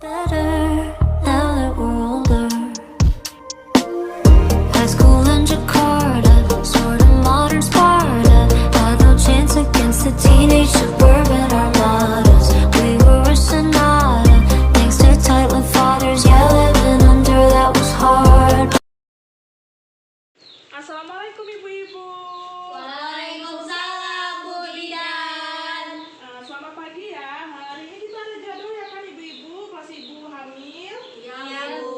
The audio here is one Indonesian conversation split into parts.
Better now that we're older. High school in Jakarta, sort of modern Sparta. Had no chance against the teenage suburban armadas. We were a sonata, thanks to tight-lipped fathers. Yeah, living under that was hard. Assalamualaikum ibu-ibu. Waalaikumsalam Bu Bidan. Selamat pagi ya. Hari ini kita ada jadwal ya kan ibu-ibu, pas ibu hamil. Ya Bu.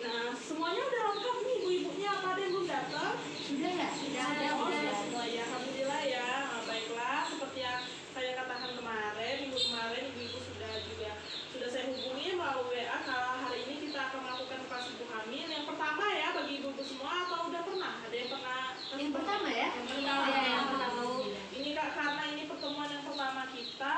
Nah, semuanya udah lengkap nih ibu-ibunya. Apa ada yang belum datang? Sudah ya? Sudah. Sudah semua ya. Alhamdulillah ya. Baiklah, seperti yang saya katakan kemarin, minggu kemarin ibu-ibu sudah saya hubungi melalui WA. Kalau hari ini kita akan melakukan pas ibu hamil. Yang pertama ya bagi ibu-ibu semua, atau udah pernah? Ada yang pernah? Yang pertama ya? Yang pertama. Iya, yang pertama. Ini Kak, karena ini pertemuan yang pertama kita.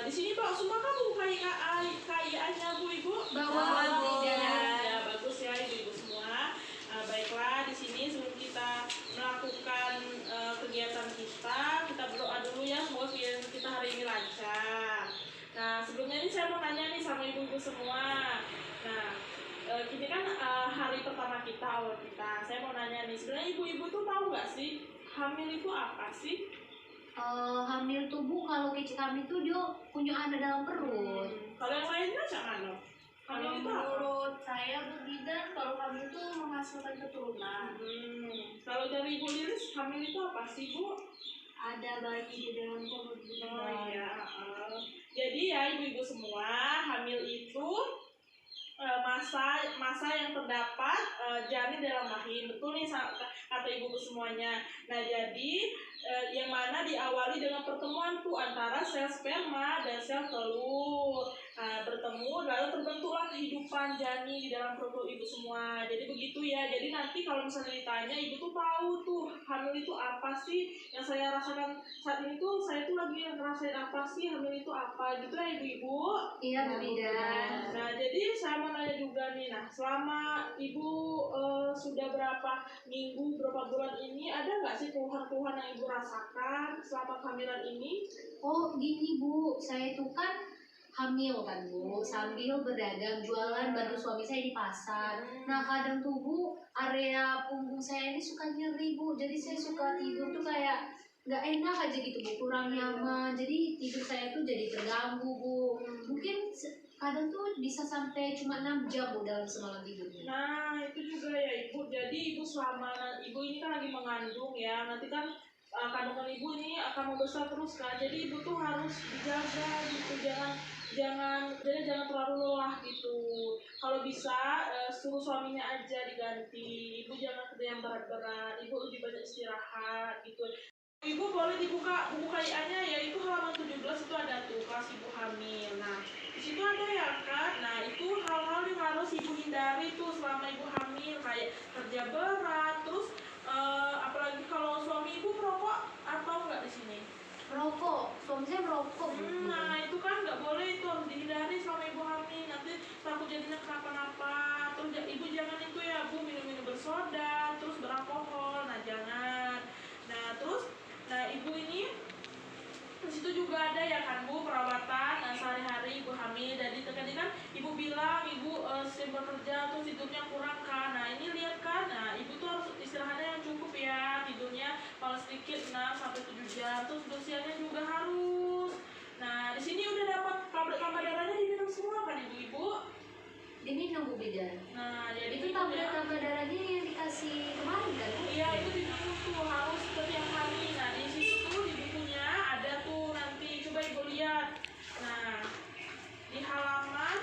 Di sini Pak semua kan Bu KIA-nya Bu Ibu. Bawa Bu. Ya, bagus ya Ibu-ibu semua. Baiklah, di sini sebelum kita melakukan kegiatan kita berdoa dulu ya, semoga kegiatan kita hari ini lancar. Nah, sebelumnya ini saya mau nanya nih sama Ibu-ibu semua. Nah, ini kan hari pertama kita, awal kita. Saya mau nanya nih, sebenarnya ibu-ibu tuh tahu nggak sih hamil itu apa sih? Hamil tubuh kalau kecil kami tuh dia punya anak dalam perut. Kalau yang lainnya jangan loh. Hamil itu apa? Menurut saya Bu Bidan, kalau hamil itu menghasilkan keturunan. Kalau dari Ibu Lilis, hamil itu apa sih Bu? Ada bayi di dalam perut Bu Bidan. Oh iya. Jadi ya ibu-ibu semua, hamil itu masa yang terdapat janin dalam rahim. Betul nih kata ibu semuanya. Nah, jadi yang mana diawali dengan pertemuan tuh antara sel sperma dan sel telur. Bertemu lalu terbentuklah kehidupan janin di dalam perut ibu semua. Jadi begitu ya. Jadi nanti kalau misalnya ditanya, ibu tuh tahu tuh hamil itu apa sih? Yang saya rasakan saat ini tuh, saya tuh lagi ngerasain apa sih hamil itu apa gitu ya ibu-ibu. Iya Bu Bidan. Nah, jadi saya mau nanya juga nih, nah selama ibu sudah berapa minggu, berapa bulan ini, ada nggak sih keluhan-keluhan yang ibu rasakan selama kehamilan ini? Oh gini Bu, saya itu kan hamil kan Bu, sambil berdagang jualan bantu suami saya di pasar. Nah kadang tuh Bu, area punggung saya ini suka nyeri Bu, jadi saya suka tidur tuh kayak nggak enak aja gitu Bu, kurang nyaman. Jadi tidur saya tuh jadi terganggu Bu. Mungkin kadang tuh bisa sampai cuma 6 jam Bu dalam semalam tidurnya. Nah itu juga ya ibu, jadi ibu selama ibu ini kan lagi mengandung ya, nanti kan kandungan ibu ini akan membesar terus kan, jadi ibu tuh harus dijaga gitu, jangan terlalu lelah gitu. Kalau bisa suruh suaminya aja diganti, ibu jangan kerja yang berat-berat, ibu lebih banyak istirahat gitu. Ibu boleh dibuka buku KIA-nya, yaitu halaman 17 itu ada tuh kelas ibu hamil. Nah di situ ada ya kan, nah itu hal-hal yang harus ibu hindari tuh selama ibu hamil, kayak kerja berat, terus apalagi kalau suami ibu merokok atau enggak di sini? Merokok, suami saya merokok Bu. Nah itu kan nggak boleh, itu harus dihindari selama ibu hamil, nanti takut jadinya kenapa-napa. Terus ibu jangan itu ya Bu, minum-minum bersoda, terus beralkohol, nah jangan. Nah terus, nah ibu ini di situ juga ada ya kan Bu, perawatan sehari-hari ibu hamil. Jadi tadi kan ibu bilang ibu sering bekerja terus tidurnya kurang kan. Nah ini lihat kan, nah ibu tuh harus istirahatnya yang cukup ya, tidurnya paling sedikit 6-7 jam, terus dosiannya juga harus. Nah di sini udah dapat tablet tambah darahnya diminum semua kan ibu-ibu? Diminum Bu Bidan. Nah jadi Itu tablet tambah darahnya yang dikasih kemarin kan Bu? iya itu diminum tuh harus setiap hari. Nah di situ tuh di bukunya ada tuh, nanti coba ibu lihat. Nah di halaman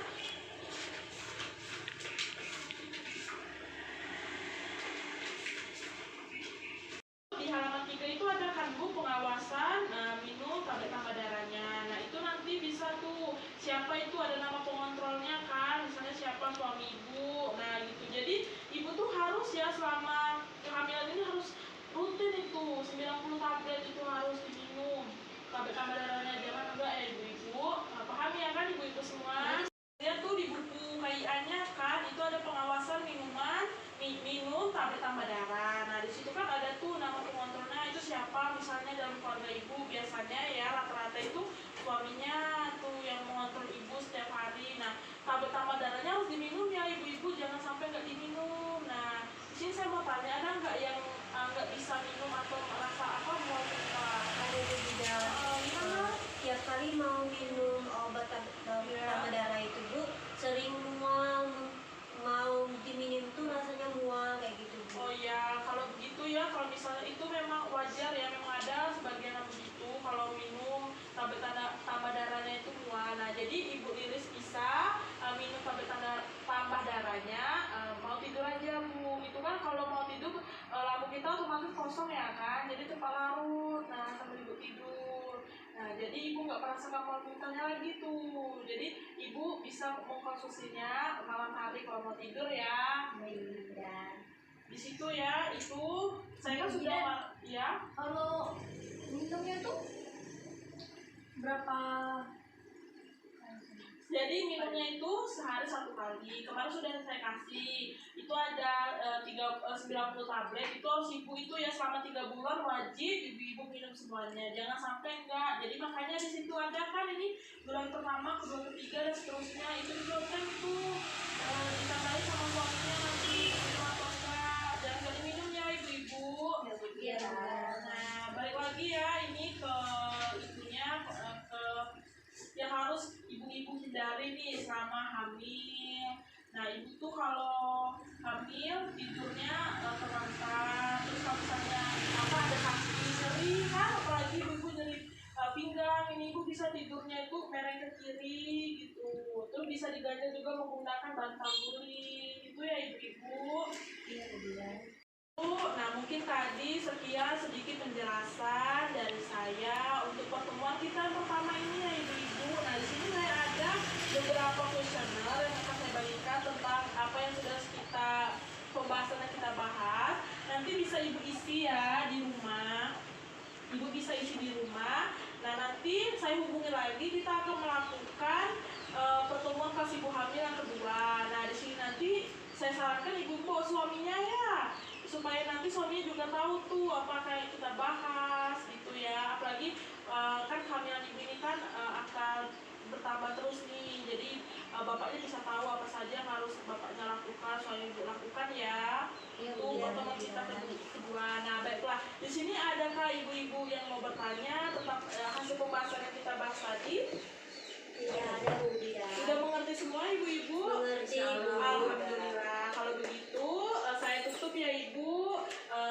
di halaman 3 itu ada kan Bu pengawasan minum tablet tambah darahnya. Nah itu nanti bisa tuh siapa itu, ada nama pengontrolnya kan, misalnya siapa suami ibu. Nah gitu, jadi ibu tuh harus ya selama kehamilan ini harus rutin itu 90 tablet itu harus diminum tablet tambah darahnya, jangan enggak ibu-ibu. Paham ya kan ibu-ibu semua? sampai nggak diminum. Nah, di sini saya mau tanya, ada nggak yang nggak bisa minum atau merasa apa mau minta? Ada juga Gimana? tiap kali mau minum obat tambah darah itu Bu, sering mual, mau diminum tuh rasanya mual kayak gitu Bu. Oh ya, kalau begitu ya, kalau misalnya itu memang wajar ya, memang ada sebagian yang begitu kalau minum tambah darahnya itu mual. Nah, jadi Ibu Iris bisa minum tambah darahnya, mau tidur aja Bu. Itu kan kalau mau tidur lambung kita otomatis kosong ya kan, jadi cepat larut. Nah, sambil Ibu tidur. Nah, jadi Ibu nggak merasa kapal mintanya lagi tuh. Jadi Ibu bisa mengkonsumsinya malam hari kalau mau tidur ya. Iya. Di situ ya, itu saya kan sudah ya. Kalau minumnya tuh berapa? Jadi minumnya itu sehari 1 kali. Kemarin sudah saya kasih. Itu ada 90 tablet. Itu harus ibu itu ya selama 3 bulan wajib ibu minum semuanya. Jangan sampai enggak. Jadi makanya di situ ada kan ini bulan pertama, kedua, ketiga dan seterusnya. Itu diprogram itu ditandai sama suaminya nanti minum atau enggak. Jangan gak diminum ya ibu-ibu. Iya. Nah, balik lagi ya ini ke ibunya ke yang harus ibu-ibu hindari nih selama hamil. Nah, ibu tuh kalau hamil tidurnya terlantar, terus kalau misalnya ada kaki nyeri kan, apalagi ibu nyeri pinggang, ini ibu bisa tidurnya itu mereng ke kiri gitu. Terus bisa diganjel juga menggunakan bantal guling gitu ya ibu-ibu. Iya. Nah, mungkin tadi sekian sedikit penjelasan dari saya untuk pertemuan kita yang pertama ini ya ibu-ibu. Nah, di sini saya ada beberapa kuesioner yang akan saya bagikan tentang apa yang sudah pembahasan yang kita bahas. Nanti bisa ibu isi ya di rumah. Ibu bisa isi di rumah. Nah, nanti saya hubungi lagi, kita akan melakukan pertemuan pas ibu hamil yang kedua. Nah, di sini nanti saya sarankan ibu bawa suaminya ya, supaya nanti suaminya juga tahu tuh apa kayak kita bahas gitu ya. Apalagi kan kehamilan ibu ini kan akan bertambah terus nih, jadi bapaknya bisa tahu apa saja yang harus bapaknya lakukan, suami ibu lakukan ya. Itu pertemuan kita kedua. Nah, baiklah, di sini adakah ibu-ibu yang mau bertanya tentang hasil pembahasan yang kita bahas tadi? Iya, ada Bu. Sudah mengerti semua ibu-ibu? Mengerti, Bu. Alhamdulillah. Kalau begitu saya tutup ya ibu.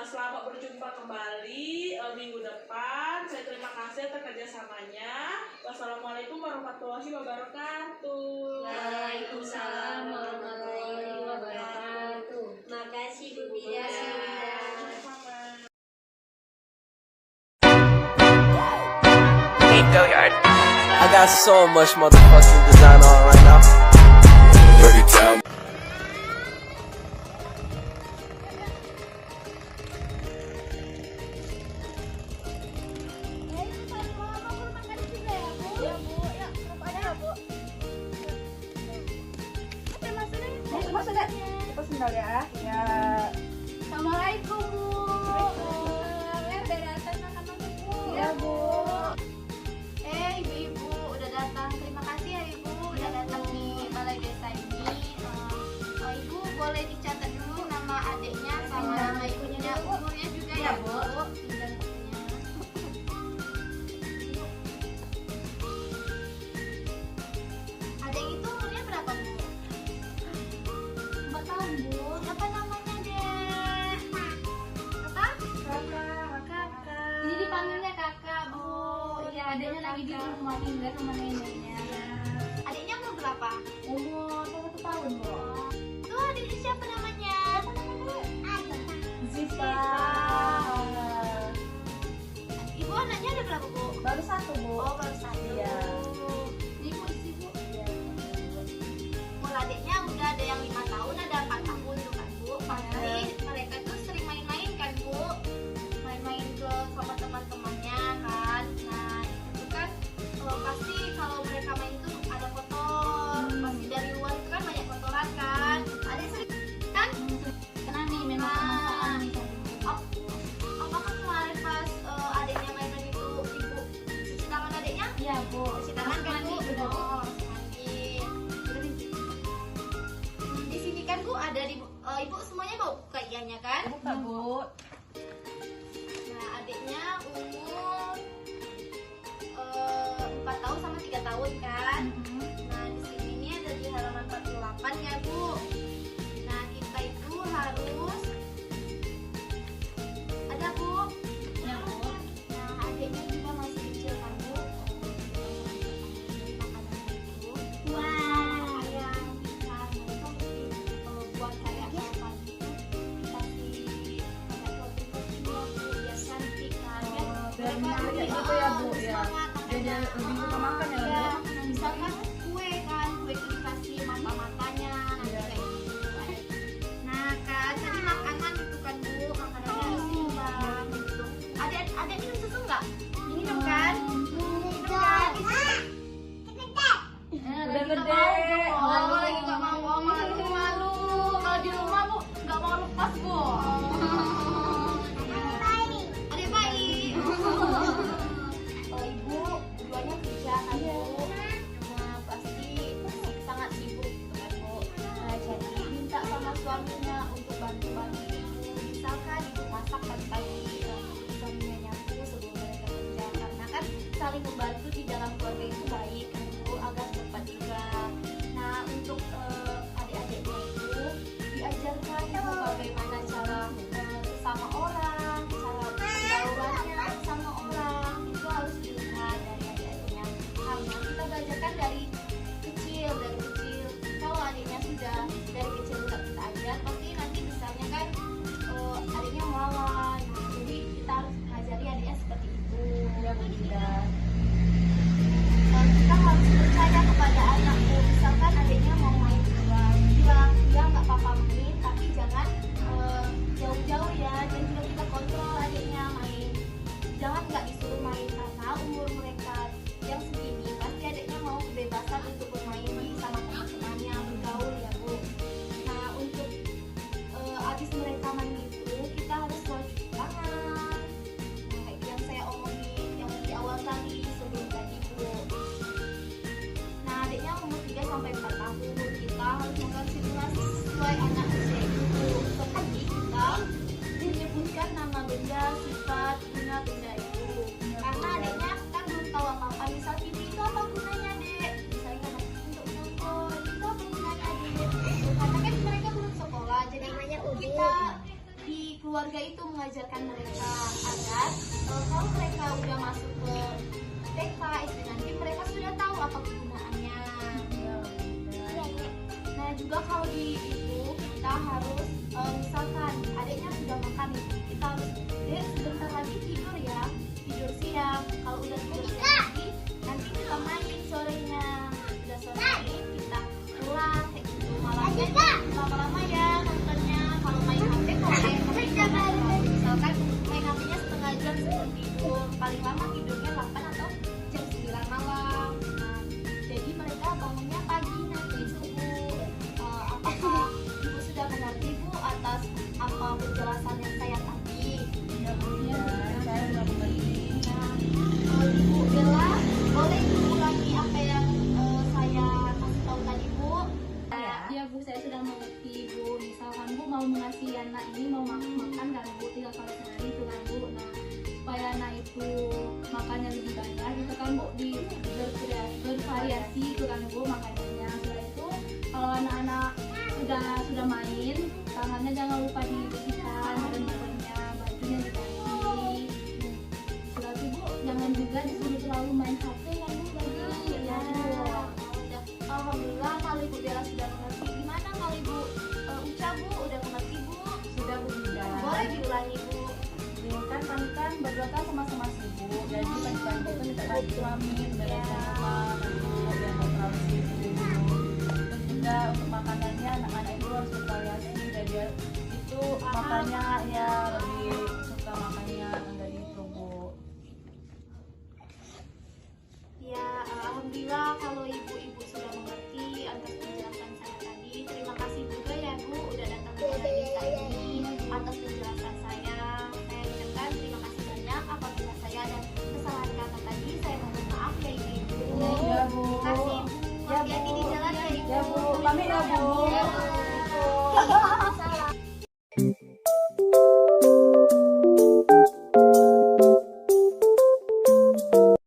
Selamat berjumpa kembali minggu depan. Saya terima kasih atas kerjasamanya. Wassalamualaikum warahmatullahi wabarakatuh. Waalaikumsalam warahmatullahi wabarakatuh. Makasih Bu Bida. Hey, Billiard. I got so much motherfucking design on right now. Break it down. Assalamualaikum Bu. Udah datang makan Bu. Iya Bu. Ibu-ibu udah datang. Terima kasih ya Ibu udah datang di balai desa ini. Ibu boleh dicatat dulu nama adiknya sama nama ibunya, umurnya juga ya Bu. Tinggal adik itu umurnya berapa Bu? 4 tahun Bu. Apa namanya deh? Apa? Kakak. Ini dipanggilnya kakak Bu. Iya, adiknya lagi di rumah tinggal sama neneknya. Adiknya umur berapa? Umur 1 tahun Bu. Tuh adiknya siapa namanya? Ziva. Ibu anaknya ada berapa Bu? Baru 1 Bu. Oh baru 1. Iya. Ini Bu isi Bu. Iya. Umur adiknya udah ada yang 5 tahun, ada 4 tahun tuh kan Bu. Pasti mereka tuh sering main-main kan Bu. Main-main ke sama teman-temannya kan. Nah itu kan pasti kalau mereka main itu ada kotor. Pasti Ibu semuanya mau buka ianya kan? Buka, Bu. Nah, adiknya umur 4 tahun sama 3 tahun kan? Nah, di sini nih ada di halaman 48 ya, Bu. Nah, kita itu harus ada, Bu. Ya, Bu. Nah, adiknya juga masih kecil kan, Bu. Makanan itu. Wah, ayam, ikan, itu mesti buat kayak apa gitu. Dikasih kayak topping-topping ya, Bu, biar cantik kan. Biar menarik gitu ya, Bu, ya. Biar lebih suka makan ya, Bu. Ya, misalkan kue kan, kue itu dikasih mata-matanya, nanti kayak gitu. Nah kan, tadi makanan itu kan, Bu, makanannya harus seimbang gitu. Ada minum susu nggak? Minum kan? Minum kan? Udah gede. Oh, lagi nggak mau, malu. Kalau di rumah, Bu, nggak mau lepas, Bu. Ada bayi. Ibu duanya kerja kan, Bu. Nah, pasti sangat sibuk gitu kan, Bu. Nah, jadi minta sama suaminya untuk bantu-bantu ibu. Misalkan ibu masak pagi-pagi, suaminya nyapu sebelum mereka kerja. Karena kan saling membantu di dalam keluarga itu baik kan, Bu, agar cepat juga. Nah, untuk adik-adiknya itu diajarkan Bu bagaimana cara sesama orang, cara pergaulannya sama orang itu harus dilihat dari adik-adiknya. Karena kita belajarkan dari kecil. Kalau adiknya sudah dari kecil udah kita ajar, pasti nanti besarnya kan adiknya melawan. Nah, jadi kita harus mengajari adiknya seperti itu. Ya, Bu Dinda. Kita harus percaya kepada anak, Bu. Misalkan adiknya mau main keluar, bilang ya nggak apa-apa main, tapi jangan jauh-jauh ya. Dan juga kita kontrol adiknya main. Jangan nggak disuruh main karena umur mereka yang segini pasti adiknya mau kebebasan untuk bermain sama teman-temannya, bergaul ya, Bu. Nah, untuk habis mereka main itu kita harus cuci tangan. Nah, kayak yang saya omongin yang di awal tadi sebelum tadi, Bu. Nah, adiknya umur 3 sampai 4 tahun kita harus mengkonsiderasi sesuai anak usia itu, Bu. Seperti kita menyebutkan nama benda, sifat, guna benda itu. Karena adiknya kan belum tahu apa-apa. Misal TV itu apa gunanya, Dek? Misalnya kan untuk nonton, itu apa gunanya, Dek? Karena kan mereka belum sekolah, jadi kita di keluarga itu mengajarkan mereka agar kalau mereka udah masuk ke TK, SD nanti mereka sudah tahu apa kegunaannya. Nah, juga kalau di itu kita harus misalkan adiknya sudah makan nih, kita harus Dek sebentar lagi tidur ya, tidur siang. Kalau udah tidur siang lagi, nanti kita main sorenya. Udah sore main kita pulang kayak gitu. Malamnya lama-lama ya nontonnya. Kalau main HP boleh, tapi jangan misalkan main HP-nya setengah jam sebelum tidur. Paling lama tidurnya 8 atau jam 9 malam. Nah, jadi mereka bangunnya pagi nanti subuh. Apakah Ibu sudah mengerti, Bu, atas apa penjelasan yang saya tadi? Ya, Bu, ya. Saya udah mengerti. Nah, Ibu Bella, boleh Ibu ulangi apa yang saya kasih tahu tadi, Bu? Ya, Bu, saya sudah mengerti, Bu. Misalkan Bu mau mengasih anak ini mau makan kan, Bu, 3 kali sehari itu kan, Bu. Nah, supaya anak itu makannya lebih banyak itu kan, Bu, bervariasi itu kan, Bu, makanannya. Setelah itu kalau anak-anak sudah main, tangannya jangan lupa dibersihkan dan badannya, bajunya diganti. Setelah itu, Bu, jangan juga disuruh terlalu main HP kan, Bu, lagi ya, Bu. Alhamdulillah kalau Ibu Bella sudah mengerti. Gimana kalau Ibu Uca, Bu, udah mengerti, Bu? Sudah, Bu Dinda. Boleh diulangi, Bu. Ya, kan kami kan berdua kan sama-sama sibuk. Jadi pagi-pagi itu minta bantu suami bereskan rumah, Bu, biar nggak terlalu sibuk. Terus juga untuk makanannya anak-anak itu harus bervariasi dan dia itu makannya ya lebih suka makannya dari itu, Bu. Ya, alhamdulillah kalau ibu-ibu sudah mengerti atas penjelasan saya tadi. Terima kasih juga ya, Bu, udah datang ke desa ini atas penjelasan saya. Saya ucapkan terima kasih banyak. Apabila saya ada kesalahan kata tadi, saya mohon maaf ya, Ibu. Ya, Bu. Terima kasih, Bu. Ya, Bu. Hati-hati di jalan ya, Ibu. Ya, Bu. Pamit ya, Bu. Ya, Bu.